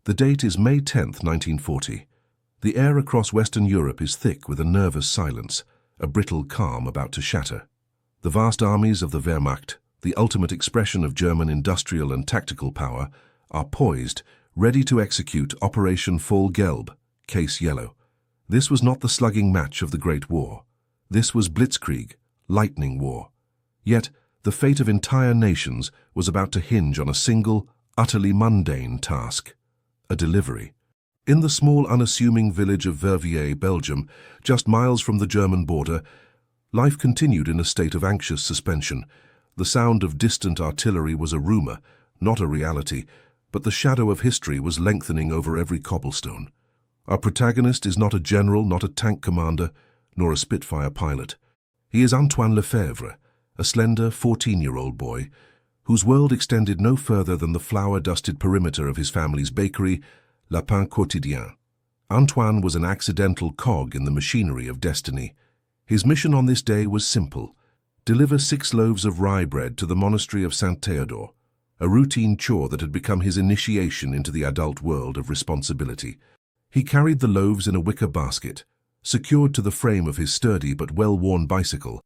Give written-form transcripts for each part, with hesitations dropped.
The date is May 10th, 1940. The air across Western Europe is thick with a nervous silence, a brittle calm about to shatter. The vast armies of the Wehrmacht, the ultimate expression of German industrial and tactical power, are poised, ready to execute Operation Fall Gelb, Case Yellow. This was not the slugging match of the Great War. This was Blitzkrieg, lightning war. Yet, the fate of entire nations was about to hinge on a single, utterly mundane task: a delivery. In the small, unassuming village of Verviers, Belgium, just miles from the German border, life continued in a state of anxious suspension. The sound of distant artillery was a rumor, not a reality, but the shadow of history was lengthening over every cobblestone. Our protagonist is not a general, not a tank commander, nor a Spitfire pilot. He is Antoine Lefebvre, a slender 14-year-old boy, whose world extended no further than the flour-dusted perimeter of his family's bakery, Le Pain Quotidien. Antoine was an accidental cog in the machinery of destiny. His mission on this day was simple: deliver 6 loaves of rye bread to the monastery of Saint Theodore, a routine chore that had become his initiation into the adult world of responsibility. He carried the loaves in a wicker basket, secured to the frame of his sturdy but well-worn bicycle,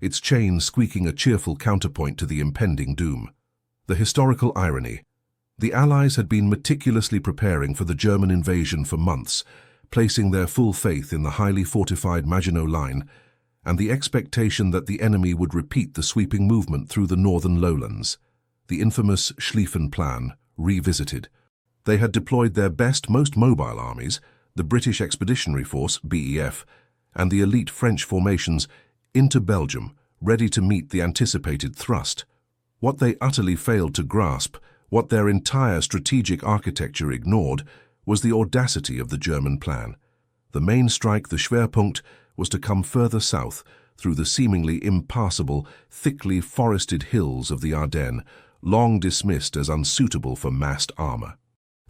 its chain squeaking a cheerful counterpoint to the impending doom. The historical irony. The Allies had been meticulously preparing for the German invasion for months, placing their full faith in the highly fortified Maginot Line and the expectation that the enemy would repeat the sweeping movement through the northern lowlands. The infamous Schlieffen Plan, revisited. They had deployed their best, most mobile armies, the British Expeditionary Force, BEF, and the elite French formations, into Belgium, ready to meet the anticipated thrust. What they utterly failed to grasp, what their entire strategic architecture ignored, was the audacity of the German plan. The main strike, the Schwerpunkt, was to come further south, through the seemingly impassable, thickly forested hills of the Ardennes, long dismissed as unsuitable for massed armor.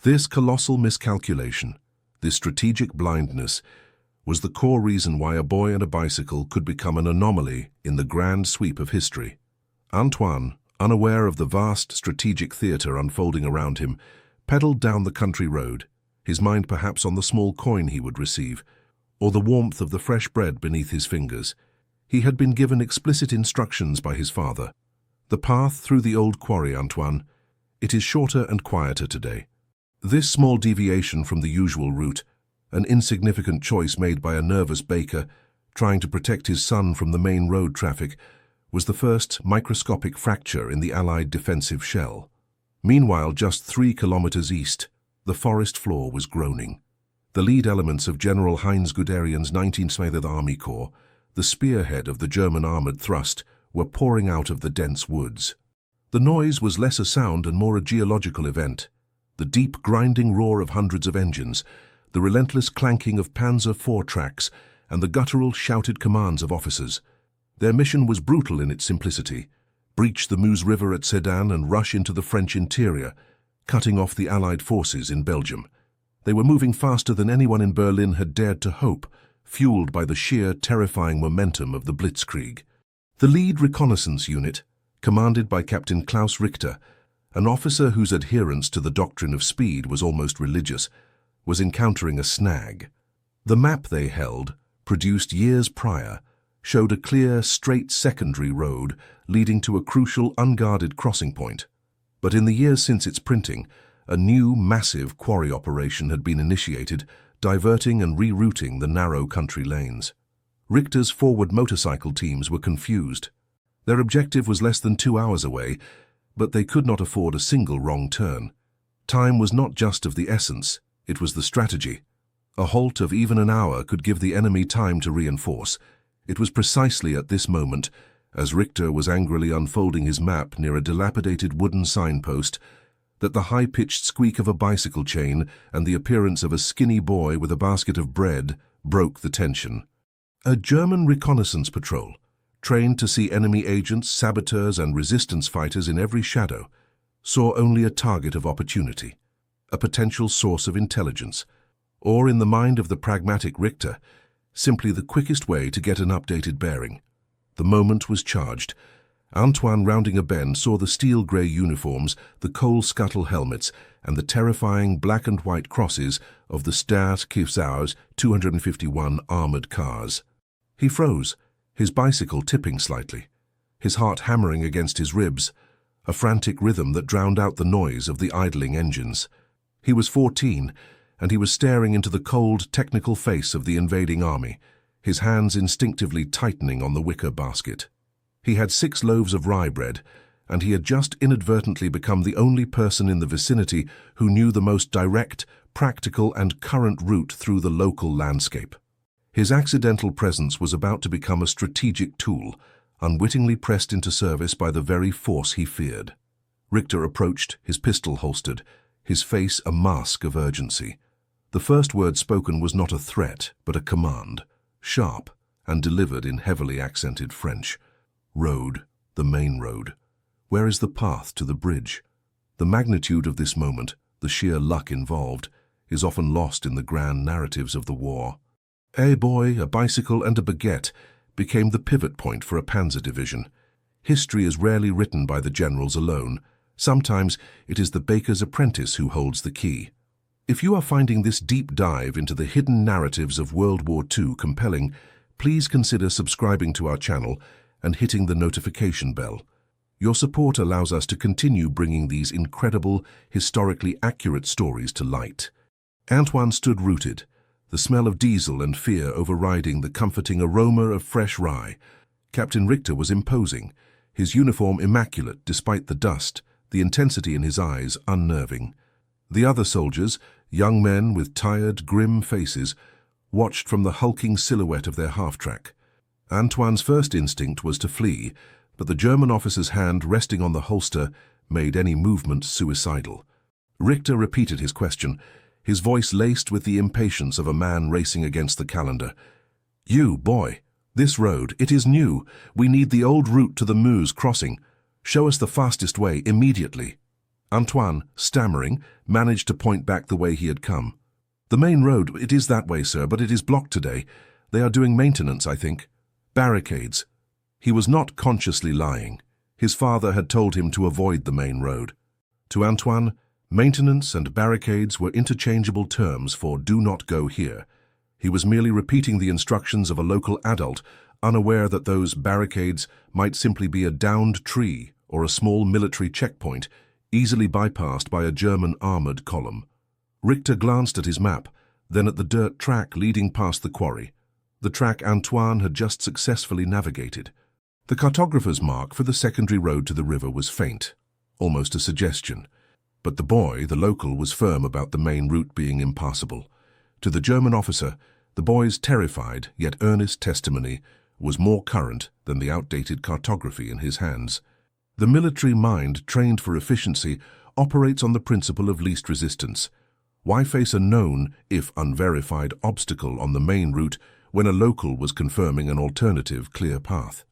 This colossal miscalculation, this strategic blindness, was the core reason why a boy and a bicycle could become an anomaly in the grand sweep of history. Antoine, unaware of the vast strategic theater unfolding around him, pedaled down the country road, his mind perhaps on the small coin he would receive, or the warmth of the fresh bread beneath his fingers. He had been given explicit instructions by his father. The path through the old quarry, Antoine. It is shorter and quieter today. This small deviation from the usual route, an insignificant choice made by a nervous baker trying to protect his son from the main road traffic, was the first microscopic fracture in the Allied defensive shell. Meanwhile, just 3 kilometers east, the forest floor was groaning. The lead elements of General Heinz Guderian's 19th Army Corps, the spearhead of the German armored thrust, were pouring out of the dense woods. The noise was less a sound and more a geological event. The deep grinding roar of hundreds of engines, the relentless clanking of Panzer IV tracks, and the guttural shouted commands of officers. Their mission was brutal in its simplicity: breach the Meuse River at Sedan and rush into the French interior, cutting off the Allied forces in Belgium. They were moving faster than anyone in Berlin had dared to hope, fueled by the sheer, terrifying momentum of the Blitzkrieg. The lead reconnaissance unit, commanded by Captain Klaus Richter, an officer whose adherence to the doctrine of speed was almost religious, was encountering a snag. The map they held, produced years prior, showed a clear, straight secondary road leading to a crucial, unguarded crossing point. But in the years since its printing, a new, massive quarry operation had been initiated, diverting and rerouting the narrow country lanes. Richter's forward motorcycle teams were confused. Their objective was less than 2 hours away, but they could not afford a single wrong turn. Time was not just of the essence, it was the strategy. A halt of even an hour could give the enemy time to reinforce. It was precisely at this moment, as Richter was angrily unfolding his map near a dilapidated wooden signpost, that the high-pitched squeak of a bicycle chain and the appearance of a skinny boy with a basket of bread broke the tension. A German reconnaissance patrol, trained to see enemy agents, saboteurs, and resistance fighters in every shadow, saw only a target of opportunity, a potential source of intelligence, or, in the mind of the pragmatic Richter, simply the quickest way to get an updated bearing. The moment was charged. Antoine, rounding a bend, saw the steel-grey uniforms, the coal-scuttle helmets, and the terrifying black and white crosses of the Staatskiefer's 251 armoured cars. He froze, his bicycle tipping slightly, his heart hammering against his ribs, a frantic rhythm that drowned out the noise of the idling engines. He was 14, and he was staring into the cold, technical face of the invading army, his hands instinctively tightening on the wicker basket. He had 6 loaves of rye bread, and he had just inadvertently become the only person in the vicinity who knew the most direct, practical, and current route through the local landscape. His accidental presence was about to become a strategic tool, unwittingly pressed into service by the very force he feared. Richter approached, his pistol holstered, his face a mask of urgency. The first word spoken was not a threat, but a command, sharp and delivered in heavily accented French. Road, the main road. Where is the path to the bridge? The magnitude of this moment, the sheer luck involved, is often lost in the grand narratives of the war. A boy, a bicycle, and a baguette became the pivot point for a panzer division. History is rarely written by the generals alone. Sometimes it is the baker's apprentice who holds the key. If you are finding this deep dive into the hidden narratives of World War II compelling, please consider subscribing to our channel and hitting the notification bell. Your support allows us to continue bringing these incredible, historically accurate stories to light. Antoine stood rooted, the smell of diesel and fear overriding the comforting aroma of fresh rye. Captain Richter was imposing, his uniform immaculate despite the dust, the intensity in his eyes unnerving. The other soldiers, young men with tired, grim faces, watched from the hulking silhouette of their half-track. Antoine's first instinct was to flee, but the German officer's hand resting on the holster made any movement suicidal. Richter repeated his question, his voice laced with the impatience of a man racing against the calendar. "You, boy, this road, it is new. We need the old route to the Meuse crossing. Show us the fastest way immediately." Antoine, stammering, managed to point back the way he had come. "The main road, it is that way, sir, but it is blocked today. They are doing maintenance, I think. Barricades." He was not consciously lying. His father had told him to avoid the main road. To Antoine, maintenance and barricades were interchangeable terms for do not go here. He was merely repeating the instructions of a local adult, unaware that those barricades might simply be a downed tree or a small military checkpoint, easily bypassed by a German armored column. Richter glanced at his map, then at the dirt track leading past the quarry, the track Antoine had just successfully navigated. The cartographer's mark for the secondary road to the river was faint, almost a suggestion. But the boy, the local, was firm about the main route being impassable. To the German officer, the boy's terrified yet earnest testimony was more current than the outdated cartography in his hands. The military mind, trained for efficiency, operates on the principle of least resistance. Why face a known, if unverified, obstacle on the main route when a local was confirming an alternative clear path?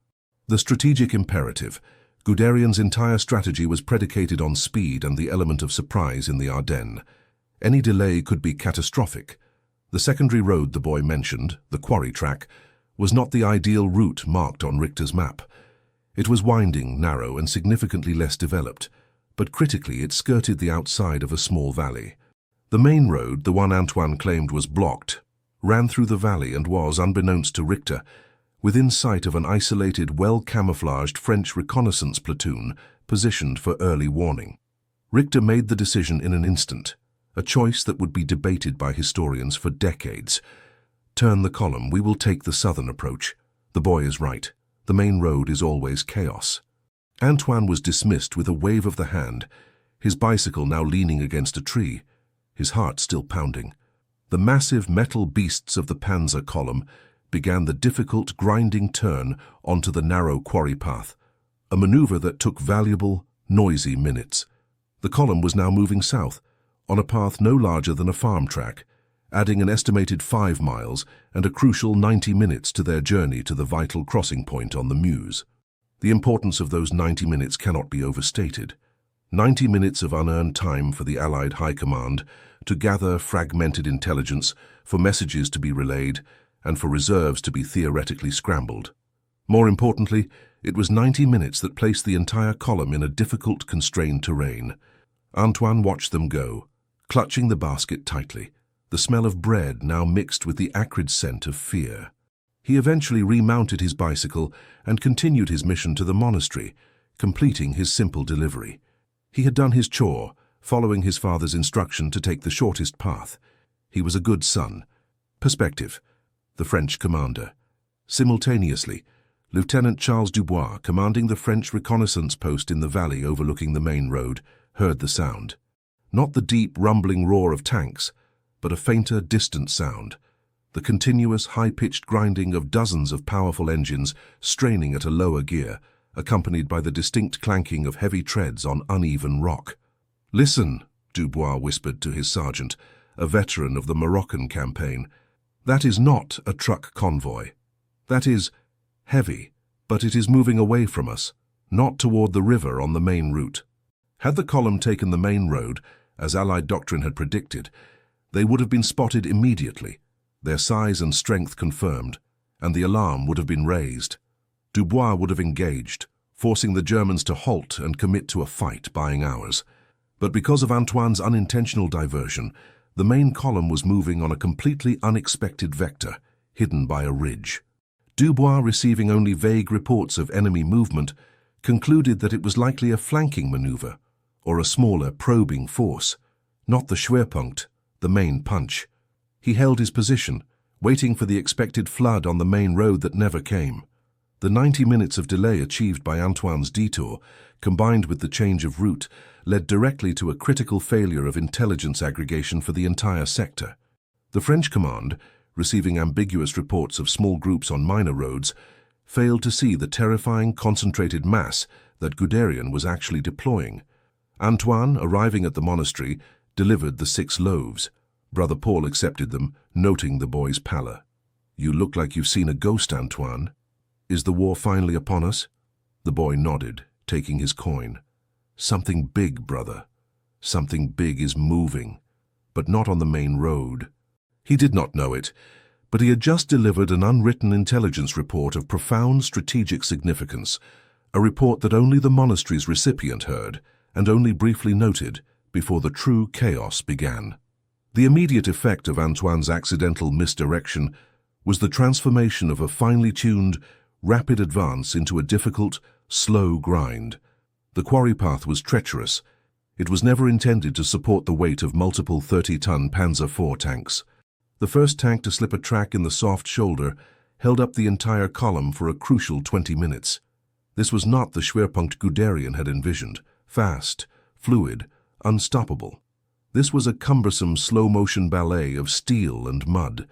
The strategic imperative. Guderian's entire strategy was predicated on speed and the element of surprise in the Ardennes. Any delay could be catastrophic. The secondary road the boy mentioned, the quarry track, was not the ideal route marked on Richter's map. It was winding, narrow, and significantly less developed, but critically it skirted the outside of a small valley. The main road, the one Antoine claimed was blocked, ran through the valley and was, unbeknownst to Richter, within sight of an isolated, well-camouflaged French reconnaissance platoon positioned for early warning. Richter made the decision in an instant, a choice that would be debated by historians for decades. Turn the column, we will take the southern approach. The boy is right. The main road is always chaos. Antoine was dismissed with a wave of the hand, his bicycle now leaning against a tree, his heart still pounding. The massive metal beasts of the panzer column began the difficult, grinding turn onto the narrow quarry path, a maneuver that took valuable, noisy minutes. The column was now moving south, on a path no larger than a farm track, adding an estimated 5 miles and a crucial 90 minutes to their journey to the vital crossing point on the Meuse. The importance of those 90 minutes cannot be overstated. 90 minutes of unearned time for the Allied High Command to gather fragmented intelligence, for messages to be relayed, and for reserves to be theoretically scrambled. More importantly, It was 90 minutes that placed the entire column in a difficult, constrained terrain. Antoine watched them go, clutching the basket tightly, the smell of bread now mixed with the acrid scent of fear. He eventually remounted his bicycle and continued his mission to the monastery, completing his simple delivery. He had done his chore, following his father's instruction to take the shortest path. He was a good son. Perspective. The French commander. Simultaneously, Lieutenant Charles Dubois, commanding the French reconnaissance post in the valley overlooking the main road, heard the sound. Not the deep, rumbling roar of tanks, but a fainter, distant sound. The continuous, high-pitched grinding of dozens of powerful engines straining at a lower gear, accompanied by the distinct clanking of heavy treads on uneven rock. "Listen," Dubois whispered to his sergeant, a veteran of the Moroccan campaign. "That is not a truck convoy. That is heavy, but it is moving away from us, not toward the river on the main route." Had the column taken the main road, as Allied doctrine had predicted, they would have been spotted immediately, their size and strength confirmed, and the alarm would have been raised. Dubois would have engaged, forcing the Germans to halt and commit to a fight, buying hours. But because of Antoine's unintentional diversion, the main column was moving on a completely unexpected vector, hidden by a ridge. Dubois, receiving only vague reports of enemy movement, concluded that it was likely a flanking maneuver, or a smaller probing force, not the Schwerpunkt, the main punch. He held his position, waiting for the expected flood on the main road that never came. The 90 minutes of delay achieved by Antoine's detour, combined with the change of route, led directly to a critical failure of intelligence aggregation for the entire sector. The French command, receiving ambiguous reports of small groups on minor roads, failed to see the terrifying concentrated mass that Guderian was actually deploying. Antoine, arriving at the monastery, delivered the 6 loaves. Brother Paul accepted them, noting the boy's pallor. "You look like you've seen a ghost, Antoine. Is the war finally upon us?" The boy nodded, taking his coin. "Something big, brother. Something big is moving, but not on the main road." He did not know it, but he had just delivered an unwritten intelligence report of profound strategic significance, a report that only the monastery's recipient heard, and only briefly noted, before the true chaos began. The immediate effect of Antoine's accidental misdirection was the transformation of a finely tuned, rapid advance into a difficult, slow grind. The quarry path was treacherous. It was never intended to support the weight of multiple 30-ton Panzer IV tanks. The first tank to slip a track in the soft shoulder held up the entire column for a crucial 20 minutes. This was not the Schwerpunkt Guderian had envisioned, fast, fluid, unstoppable. This was a cumbersome slow-motion ballet of steel and mud.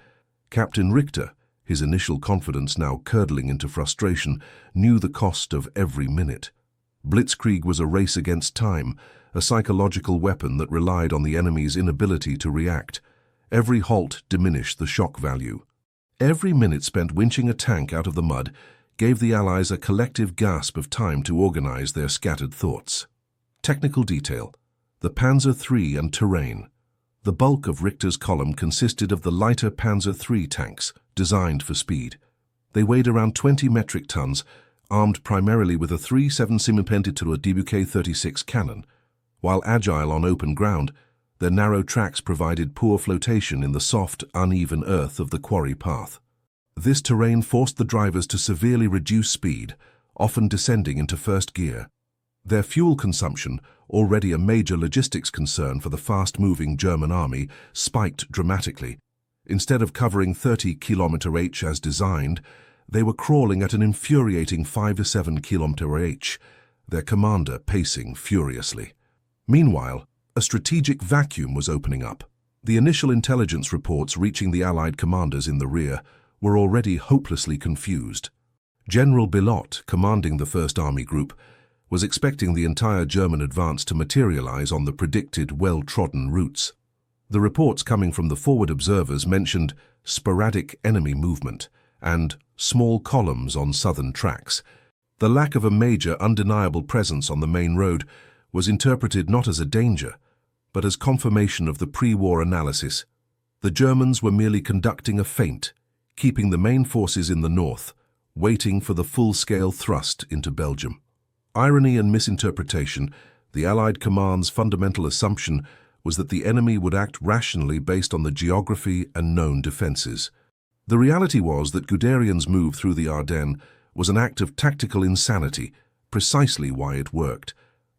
Captain Richter, his initial confidence now curdling into frustration, knew the cost of every minute. Blitzkrieg was a race against time, a psychological weapon that relied on the enemy's inability to react. Every halt diminished the shock value. Every minute spent winching a tank out of the mud gave the Allies a collective gasp of time to organize their scattered thoughts. Technical detail. The Panzer III and terrain. The bulk of Richter's column consisted of the lighter Panzer III tanks, designed for speed. They weighed around 20 metric tons, armed primarily with a 3.7 mm DBK 36 cannon. While agile on open ground, their narrow tracks provided poor flotation in the soft, uneven earth of the quarry path. This terrain forced the drivers to severely reduce speed, often descending into first gear. Their fuel consumption, already a major logistics concern for the fast-moving German army, spiked dramatically. Instead of covering 30 km/h as designed, they were crawling at an infuriating 5 to 7 km/h, their commander pacing furiously. Meanwhile, a strategic vacuum was opening up. The initial intelligence reports reaching the Allied commanders in the rear were already hopelessly confused. General Bilot, commanding the First Army Group, was expecting the entire German advance to materialize on the predicted well-trodden routes. The reports coming from the forward observers mentioned sporadic enemy movement and small columns on southern tracks. The lack of a major, undeniable presence on the main road was interpreted not as a danger, but as confirmation of the pre-war analysis. The Germans were merely conducting a feint, keeping the main forces in the north, waiting for the full-scale thrust into Belgium. Irony and misinterpretation, the Allied command's fundamental assumption was that the enemy would act rationally based on the geography and known defences. The reality was that Guderian's move through the Ardennes was an act of tactical insanity, precisely why it worked.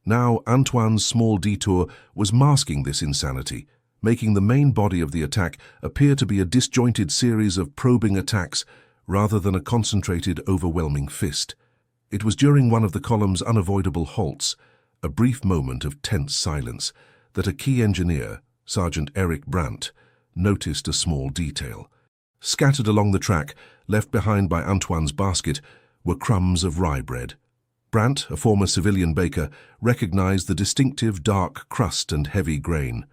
Now Antoine's small detour was masking this insanity, making the main body of the attack appear to be a disjointed series of probing attacks rather than a concentrated, overwhelming fist. It was during one of the column's unavoidable halts, a brief moment of tense silence, that a key engineer, Sergeant Eric Brandt, noticed a small detail. Scattered along the track, left behind by Antoine's basket, were crumbs of rye bread. Brandt, a former civilian baker, recognized the distinctive dark crust and heavy grain.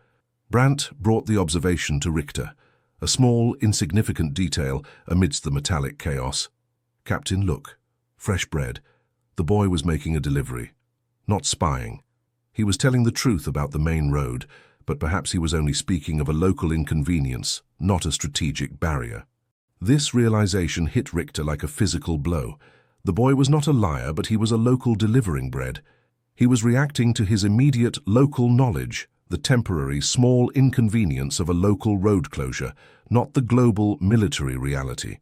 Brandt brought the observation to Richter, a small, insignificant detail amidst the metallic chaos. "Captain, look. Fresh bread." The boy was making a delivery. Not spying. He was telling the truth about the main road, but perhaps he was only speaking of a local inconvenience, not a strategic barrier. This realization hit Richter like a physical blow. The boy was not a liar, but he was a local delivering bread. He was reacting to his immediate local knowledge, the temporary, small inconvenience of a local road closure, not the global military reality.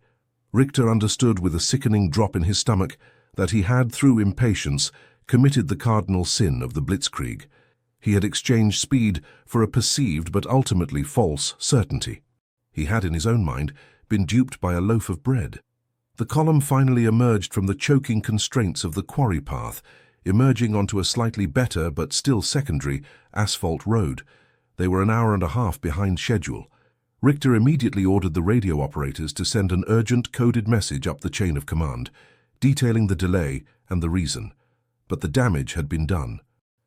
Richter understood with a sickening drop in his stomach that he had, through impatience, committed the cardinal sin of the blitzkrieg. He had exchanged speed for a perceived but ultimately false certainty. He had, in his own mind, been duped by a loaf of bread. The column finally emerged from the choking constraints of the quarry path, emerging onto a slightly better but still secondary asphalt road. They were an hour and a half behind schedule. Richter immediately ordered the radio operators to send an urgent coded message up the chain of command, detailing the delay and the reason. But the damage had been done.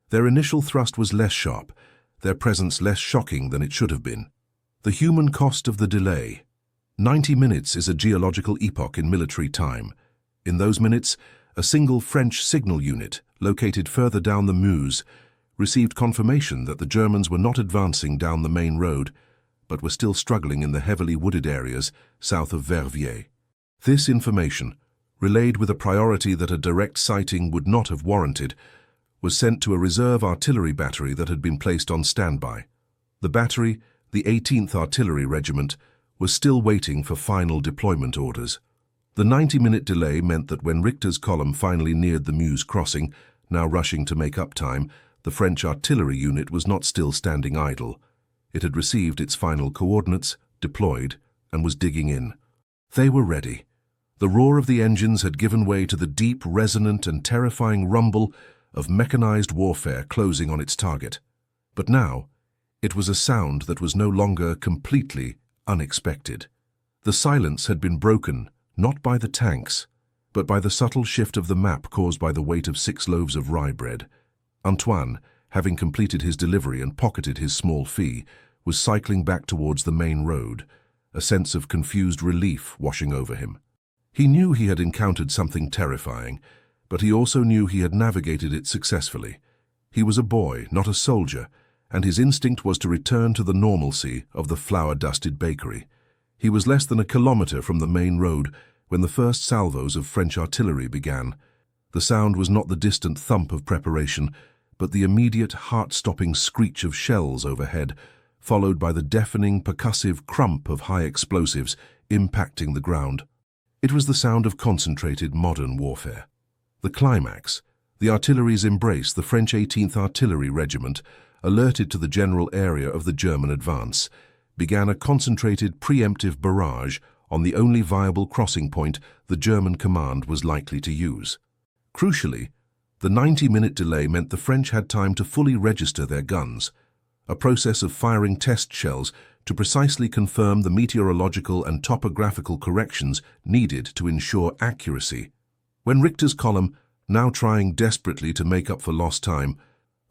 Their initial thrust was less sharp, their presence less shocking than it should have been. The human cost of the delay. 90 minutes is a geological epoch in military time. In those minutes, a single French signal unit, located further down the Meuse, received confirmation that the Germans were not advancing down the main road, but were still struggling in the heavily wooded areas south of Verviers. This information, relayed with a priority that a direct sighting would not have warranted, was sent to a reserve artillery battery that had been placed on standby. The battery, the 18th Artillery Regiment, was still waiting for final deployment orders. The 90-minute delay meant that when Richter's column finally neared the Meuse crossing, now rushing to make up time, the French artillery unit was not still standing idle. It had received its final coordinates, deployed, and was digging in. They were ready. The roar of the engines had given way to the deep, resonant, and terrifying rumble of mechanized warfare closing on its target. But now, it was a sound that was no longer completely unexpected. The silence had been broken, not by the tanks, but by the subtle shift of the map caused by the weight of 6 loaves of rye bread. Antoine, having completed his delivery and pocketed his small fee, was cycling back towards the main road, a sense of confused relief washing over him. He knew he had encountered something terrifying, but he also knew he had navigated it successfully. He was a boy, not a soldier, and his instinct was to return to the normalcy of the flour-dusted bakery. He was less than a kilometre from the main road when the first salvos of French artillery began. The sound was not the distant thump of preparation, but the immediate heart-stopping screech of shells overhead, followed by the deafening percussive crump of high explosives impacting the ground. It was the sound of concentrated modern warfare. The climax, the artillery's embrace, the French 18th Artillery Regiment, alerted to the general area of the German advance, began a concentrated preemptive barrage on the only viable crossing point the German command was likely to use. Crucially, the 90-minute delay meant the French had time to fully register their guns, a process of firing test shells to precisely confirm the meteorological and topographical corrections needed to ensure accuracy. When Richter's column, now trying desperately to make up for lost time,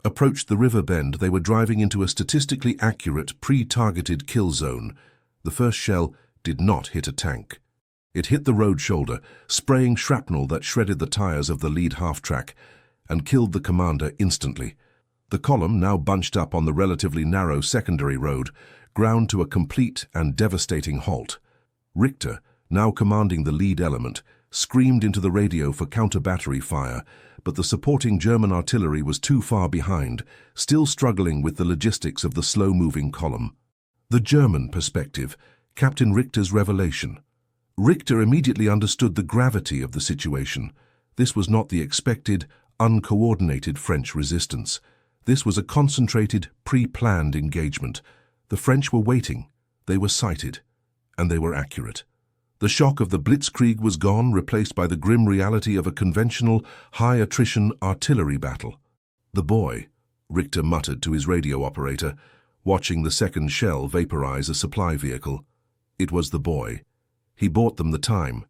approached the river bend, they were driving into a statistically accurate, pre-targeted kill zone. The first shell did not hit a tank. It hit the road shoulder, spraying shrapnel that shredded the tires of the lead half-track and killed the commander instantly. The column, now bunched up on the relatively narrow secondary road, ground to a complete and devastating halt. Richter, now commanding the lead element, screamed into the radio for counter-battery fire, but the supporting German artillery was too far behind, still struggling with the logistics of the slow-moving column. The German perspective, Captain Richter's revelation. Richter immediately understood the gravity of the situation. This was not the expected, uncoordinated French resistance. This was a concentrated, pre-planned engagement. The French were waiting, they were sighted, and they were accurate. The shock of the blitzkrieg was gone, replaced by the grim reality of a conventional, high-attrition artillery battle. "The boy," Richter muttered to his radio operator, watching the second shell vaporize a supply vehicle. It was the boy. He bought them the time.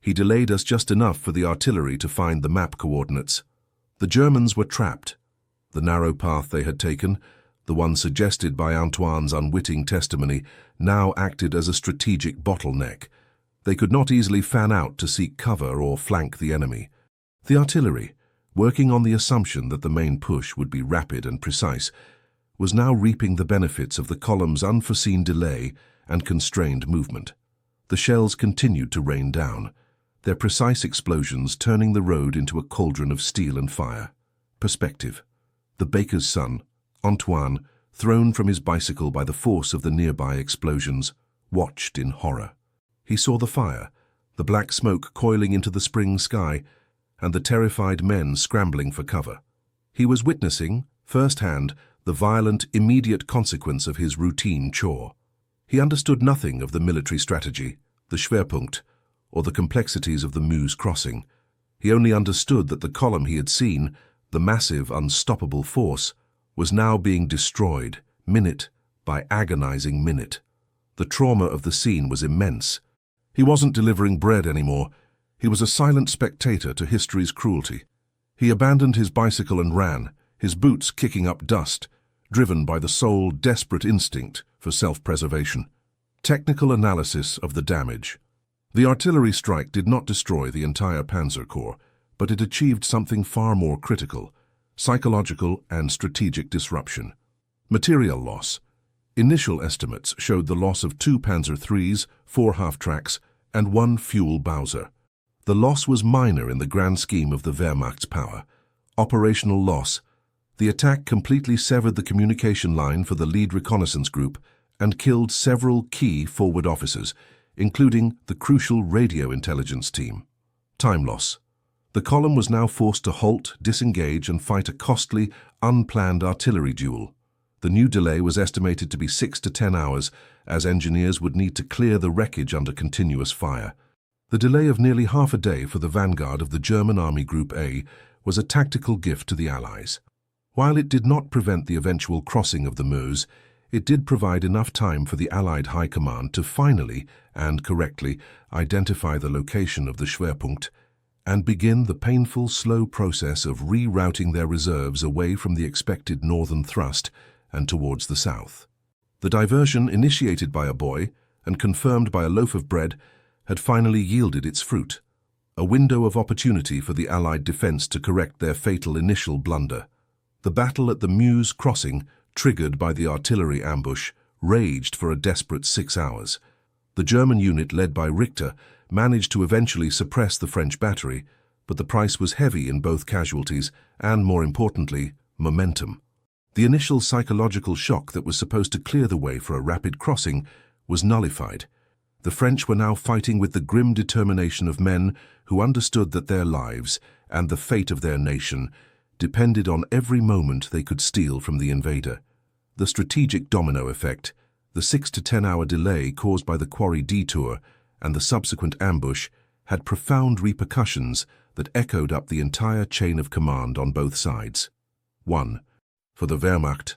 He delayed us just enough for the artillery to find the map coordinates. The Germans were trapped. The narrow path they had taken, the one suggested by Antoine's unwitting testimony, now acted as a strategic bottleneck. They could not easily fan out to seek cover or flank the enemy. The artillery, working on the assumption that the main push would be rapid and precise, was now reaping the benefits of the column's unforeseen delay and constrained movement. The shells continued to rain down, their precise explosions turning the road into a cauldron of steel and fire. Perspective. The baker's son, Antoine, thrown from his bicycle by the force of the nearby explosions, watched in horror. He saw the fire, the black smoke coiling into the spring sky, and the terrified men scrambling for cover. He was witnessing, firsthand, the violent, immediate consequence of his routine chore. He understood nothing of the military strategy, the Schwerpunkt, or the complexities of the Meuse crossing. He only understood that the column he had seen, the massive, unstoppable force, was now being destroyed, minute by agonizing minute. The trauma of the scene was immense. He wasn't delivering bread anymore. He was a silent spectator to history's cruelty. He abandoned his bicycle and ran, his boots kicking up dust, driven by the sole desperate instinct for self-preservation. Technical analysis of the damage. The artillery strike did not destroy the entire Panzer Corps, but it achieved something far more critical: psychological and strategic disruption. Material loss. Initial estimates showed the loss of 2 Panzer IIIs, 4 half-tracks, and 1 fuel Bowser. The loss was minor in the grand scheme of the Wehrmacht's power. Operational loss. The attack completely severed the communication line for the lead reconnaissance group and killed several key forward officers, including the crucial radio intelligence team. Time loss. The column was now forced to halt, disengage, and fight a costly, unplanned artillery duel. The new delay was estimated to be 6 to 10 hours, as engineers would need to clear the wreckage under continuous fire. The delay of nearly half a day for the vanguard of the German Army Group A was a tactical gift to the Allies. While it did not prevent the eventual crossing of the Meuse, it did provide enough time for the Allied High Command to finally, and correctly, identify the location of the Schwerpunkt and begin the painful, slow process of rerouting their reserves away from the expected northern thrust and towards the south. The diversion, initiated by a boy and confirmed by a loaf of bread, had finally yielded its fruit, a window of opportunity for the Allied defense to correct their fatal initial blunder. The battle at the Meuse crossing, triggered by the artillery ambush, raged for a desperate 6 hours. The German unit led by Richter managed to eventually suppress the French battery, but the price was heavy in both casualties and, more importantly, momentum. The initial psychological shock that was supposed to clear the way for a rapid crossing was nullified. The French were now fighting with the grim determination of men who understood that their lives and the fate of their nation depended on every moment they could steal from the invader. The strategic domino effect, the 6 to 10 hour delay caused by the quarry detour and the subsequent ambush, had profound repercussions that echoed up the entire chain of command on both sides. 1. For the Wehrmacht,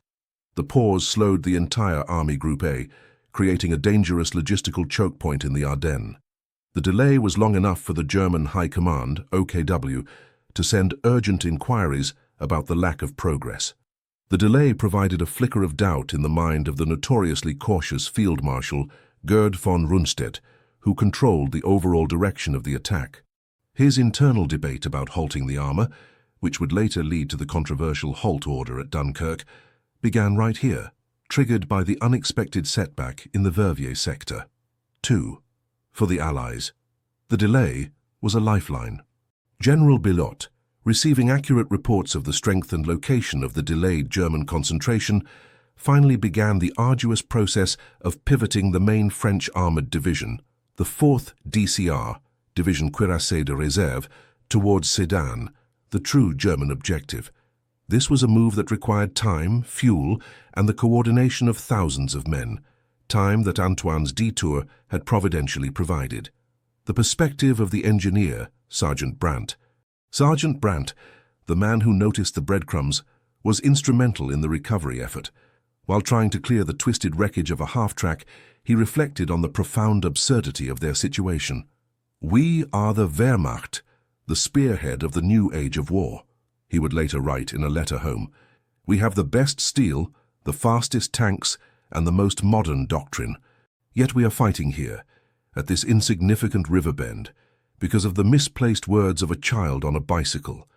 the pause slowed the entire Army Group A, creating a dangerous logistical choke point in the Ardennes. The delay was long enough for the German High Command, OKW, to send urgent inquiries about the lack of progress. The delay provided a flicker of doubt in the mind of the notoriously cautious Field Marshal Gerd von Rundstedt, who controlled the overall direction of the attack. His internal debate about halting the armor, which would later lead to the controversial halt order at Dunkirk, began right here, triggered by the unexpected setback in the Verviers sector. 2. For the Allies, the delay, was a lifeline. General Bilot, receiving accurate reports of the strength and location of the delayed German concentration, finally began the arduous process of pivoting the main French armoured division, the 4th DCR, Division Cuirassé de Réserve, towards Sedan, the true German objective. This was a move that required time, fuel, and the coordination of thousands of men, time that Antoine's detour had providentially provided. The perspective of the engineer, Sergeant Brandt. Sergeant Brandt, the man who noticed the breadcrumbs, was instrumental in the recovery effort. While trying to clear the twisted wreckage of a half-track, he reflected on the profound absurdity of their situation. "We are the Wehrmacht, the spearhead of the new age of war," he would later write in a letter home. "We have the best steel, the fastest tanks, and the most modern doctrine. Yet we are fighting here, at this insignificant river bend, because of the misplaced words of a child on a bicycle."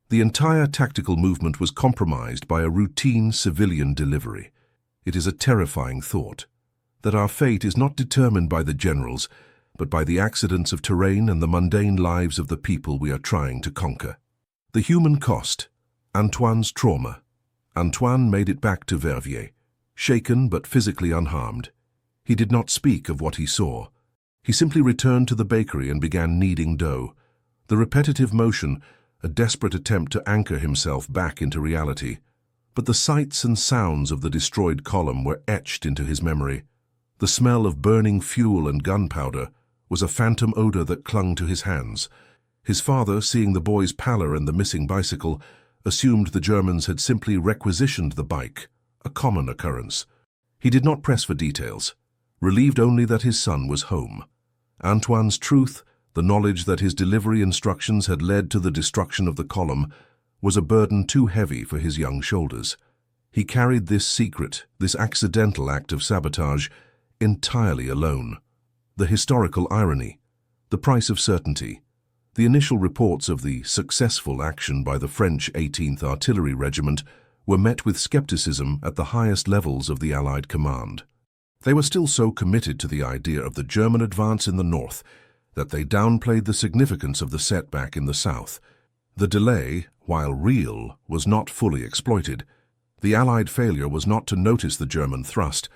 The entire tactical movement was compromised by a routine civilian delivery. It is a terrifying thought, that our fate is not determined by the generals, but by the accidents of terrain and the mundane lives of the people we are trying to conquer. The human cost, Antoine's trauma. Antoine made it back to Verviers, shaken but physically unharmed. He did not speak of what he saw. He simply returned to the bakery and began kneading dough. The repetitive motion, a desperate attempt to anchor himself back into reality. But the sights and sounds of the destroyed column were etched into his memory. The smell of burning fuel and gunpowder was a phantom odor that clung to his hands. His father, seeing the boy's pallor and the missing bicycle, assumed the Germans had simply requisitioned the bike, a common occurrence. He did not press for details, relieved only that his son was home. Antoine's truth, the knowledge that his delivery instructions had led to the destruction of the column, was a burden too heavy for his young shoulders. He carried this secret, this accidental act of sabotage, entirely alone. The historical irony, the price of certainty. The initial reports of the successful action by the French 18th Artillery Regiment were met with skepticism at the highest levels of the Allied command. They were still so committed to the idea of the German advance in the north that they downplayed the significance of the setback in the south. The delay, while real, was not fully exploited. The Allied failure was not to notice the German thrust,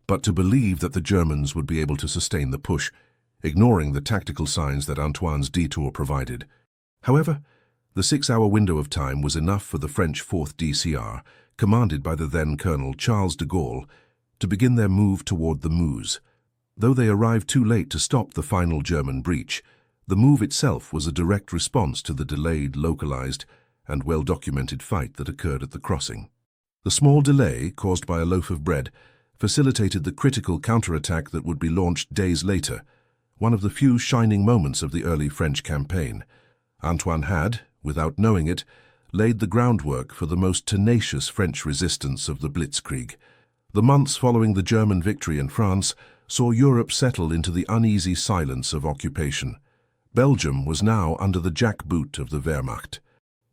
but to believe that the Germans would be able to sustain the push, ignoring the tactical signs that Antoine's detour provided. However, the 6-hour window of time was enough for the French 4th DCR, commanded by the then Colonel Charles de Gaulle, to begin their move toward the Meuse. Though they arrived too late to stop the final German breach, the move itself was a direct response to the delayed, localized, and well-documented fight that occurred at the crossing. The small delay, caused by a loaf of bread, facilitated the critical counterattack that would be launched days later, one of the few shining moments of the early French campaign. Antoine had, without knowing it, laid the groundwork for the most tenacious French resistance of the Blitzkrieg. The months following the German victory in France saw Europe settle into the uneasy silence of occupation. Belgium was now under the jackboot of the Wehrmacht.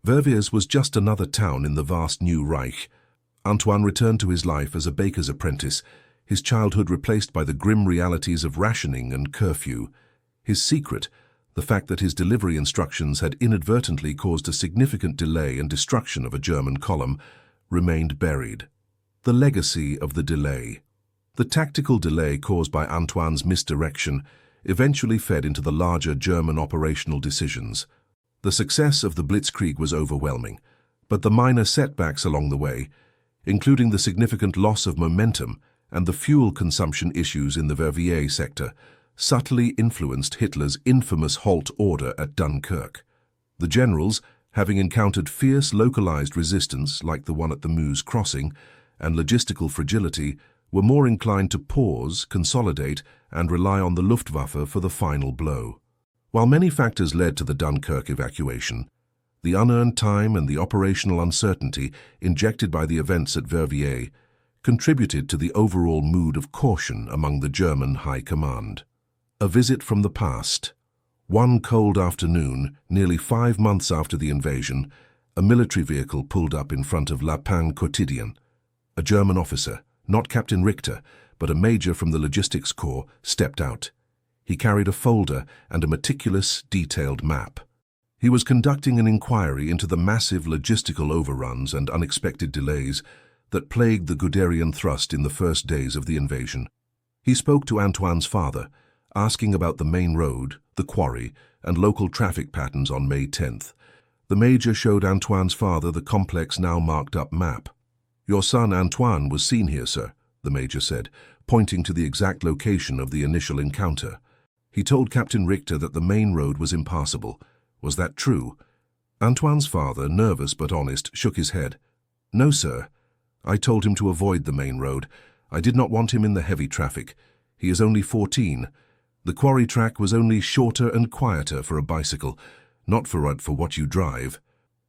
Verviers was just another town in the vast new Reich. Antoine returned to his life as a baker's apprentice, his childhood replaced by the grim realities of rationing and curfew. His secret, the fact that his delivery instructions had inadvertently caused a significant delay and destruction of a German column, remained buried. The legacy of the delay. The tactical delay caused by Antoine's misdirection eventually fed into the larger German operational decisions. The success of the Blitzkrieg was overwhelming, but the minor setbacks along the way, including the significant loss of momentum and the fuel consumption issues in the Verviers sector, subtly influenced Hitler's infamous halt order at Dunkirk. The generals, having encountered fierce localized resistance like the one at the Meuse crossing and logistical fragility, were more inclined to pause, consolidate, and rely on the Luftwaffe for the final blow. While many factors led to the Dunkirk evacuation, the unearned time and the operational uncertainty injected by the events at Verviers contributed to the overall mood of caution among the German high command. A visit from the past. One cold afternoon, nearly 5 months after the invasion, a military vehicle pulled up in front of La Panne Quotidienne. A German officer, not Captain Richter, but a major from the Logistics Corps, stepped out. He carried a folder and a meticulous, detailed map. He was conducting an inquiry into the massive logistical overruns and unexpected delays that plagued the Guderian thrust in the first days of the invasion. He spoke to Antoine's father, asking about the main road, the quarry, and local traffic patterns on May 10th. The Major showed Antoine's father the complex, now marked-up map. "Your son Antoine was seen here, sir," the Major said, pointing to the exact location of the initial encounter. He told Captain Richter that the main road was impassable. Was that true? Antoine's father, nervous but honest, shook his head. "No, sir. I told him to avoid the main road. I did not want him in the heavy traffic. He is only 14. The quarry track was only shorter and quieter for a bicycle, not for what you drive."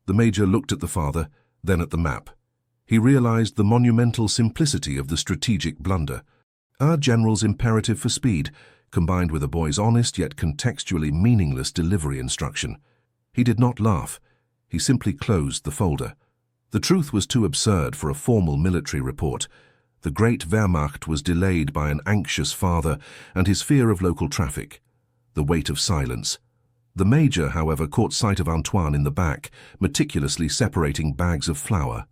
The Major looked at the father, then at the map. He realized the monumental simplicity of the strategic blunder. Our general's imperative for speed, combined with a boy's honest yet contextually meaningless delivery instruction. He did not laugh. He simply closed the folder. The truth was too absurd for a formal military report. The great Wehrmacht was delayed by an anxious father and his fear of local traffic. The weight of silence. The Major, however, caught sight of Antoine in the back, meticulously separating bags of flour.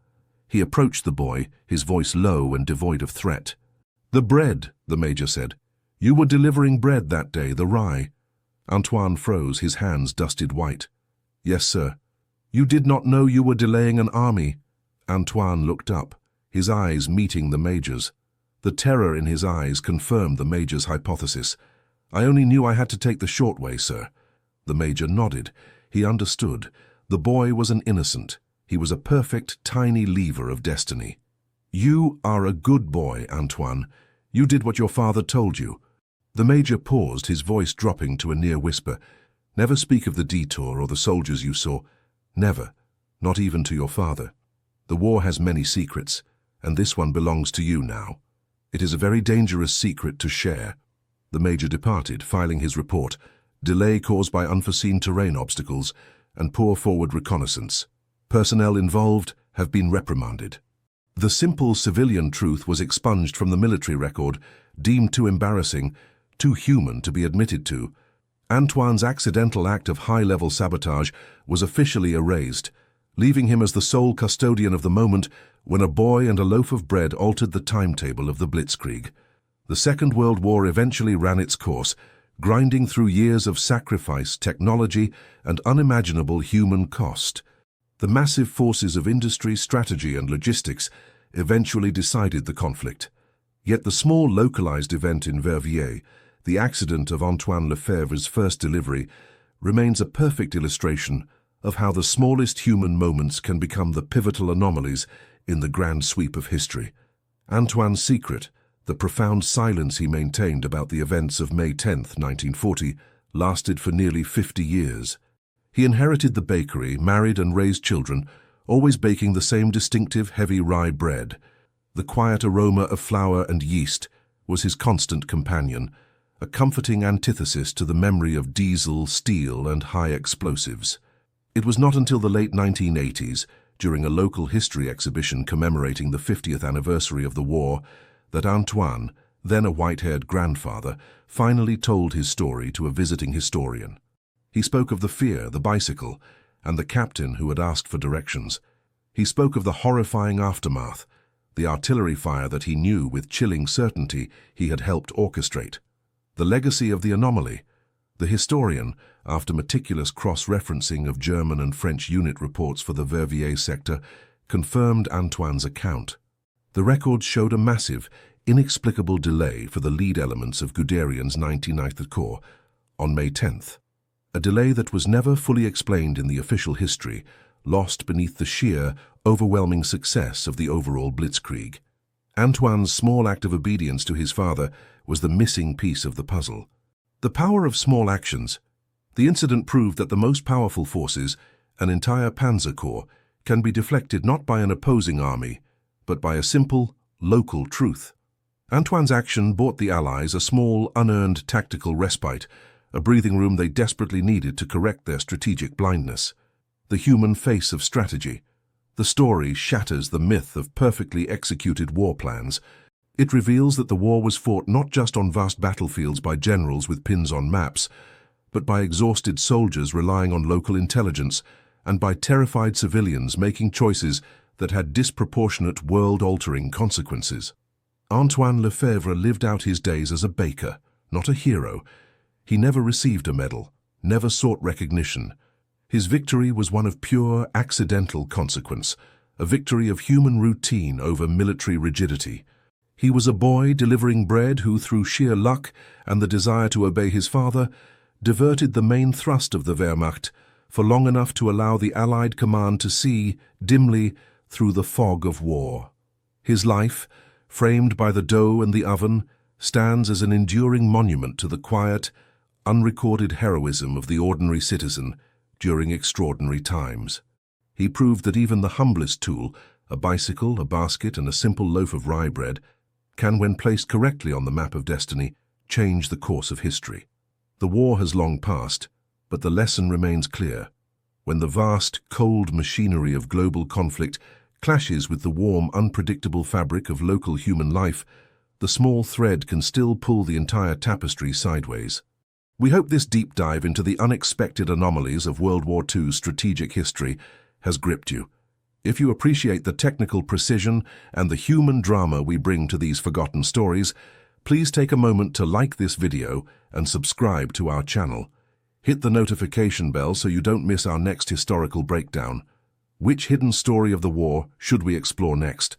He approached the boy, his voice low and devoid of threat. "The bread," the Major said. "You were delivering bread that day, the rye." Antoine froze, his hands dusted white. "Yes, sir." "You did not know you were delaying an army." Antoine looked up, his eyes meeting the Major's. The terror in his eyes confirmed the Major's hypothesis. "I only knew I had to take the short way, sir." The Major nodded. He understood. The boy was an innocent. He was a perfect, tiny lever of destiny. "You are a good boy, Antoine. You did what your father told you." The Major paused, his voice dropping to a near whisper. "Never speak of the detour or the soldiers you saw. Never. Not even to your father. The war has many secrets, and this one belongs to you now. It is a very dangerous secret to share." The Major departed, filing his report. Delay caused by unforeseen terrain obstacles and poor forward reconnaissance. Personnel involved have been reprimanded. The simple civilian truth was expunged from the military record, deemed too embarrassing, too human to be admitted to. Antoine's accidental act of high-level sabotage was officially erased, leaving him as the sole custodian of the moment when a boy and a loaf of bread altered the timetable of the Blitzkrieg. The Second World War eventually ran its course, grinding through years of sacrifice, technology, and unimaginable human cost. The massive forces of industry, strategy, and logistics eventually decided the conflict. Yet the small localized event in Verviers, the accident of Antoine Lefebvre's first delivery, remains a perfect illustration of how the smallest human moments can become the pivotal anomalies in the grand sweep of history. Antoine's secret, the profound silence he maintained about the events of May 10, 1940, lasted for nearly 50 years. He inherited the bakery, married and raised children, always baking the same distinctive heavy rye bread. The quiet aroma of flour and yeast was his constant companion, a comforting antithesis to the memory of diesel, steel, and high explosives. It was not until the late 1980s, during a local history exhibition commemorating the 50th anniversary of the war, that Antoine, then a white-haired grandfather, finally told his story to a visiting historian. He spoke of the fear, the bicycle, and the captain who had asked for directions. He spoke of the horrifying aftermath, the artillery fire that he knew with chilling certainty he had helped orchestrate. The legacy of the anomaly. The historian, after meticulous cross-referencing of German and French unit reports for the Verviers sector, confirmed Antoine's account. The records showed a massive, inexplicable delay for the lead elements of Guderian's 99th Corps on May 10th. A delay that was never fully explained in the official history, lost beneath the sheer, overwhelming success of the overall Blitzkrieg. Antoine's small act of obedience to his father was the missing piece of the puzzle. The power of small actions. The incident proved that the most powerful forces, an entire panzer corps, can be deflected not by an opposing army, but by a simple, local truth. Antoine's action bought the Allies a small, unearned tactical respite, a breathing room they desperately needed to correct their strategic blindness. The human face of strategy. The story shatters the myth of perfectly executed war plans. It reveals that the war was fought not just on vast battlefields by generals with pins on maps, but by exhausted soldiers relying on local intelligence and by terrified civilians making choices that had disproportionate world-altering consequences. Antoine Lefebvre lived out his days as a baker, not a hero. He never received a medal, never sought recognition. His victory was one of pure, accidental consequence, a victory of human routine over military rigidity. He was a boy delivering bread who, through sheer luck and the desire to obey his father, diverted the main thrust of the Wehrmacht for long enough to allow the Allied command to see, dimly, through the fog of war. His life, framed by the dough and the oven, stands as an enduring monument to the quiet, unrecorded heroism of the ordinary citizen during extraordinary times. He proved that even the humblest tool, a bicycle, a basket, and a simple loaf of rye bread, can, when placed correctly on the map of destiny, change the course of history. The war has long passed, but the lesson remains clear. When the vast, cold machinery of global conflict clashes with the warm, unpredictable fabric of local human life, the small thread can still pull the entire tapestry sideways. We hope this deep dive into the unexpected anomalies of World War II's strategic history has gripped you. If you appreciate the technical precision and the human drama we bring to these forgotten stories, please take a moment to like this video and subscribe to our channel. Hit the notification bell so you don't miss our next historical breakdown. Which hidden story of the war should we explore next?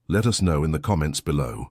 Let us know in the comments below.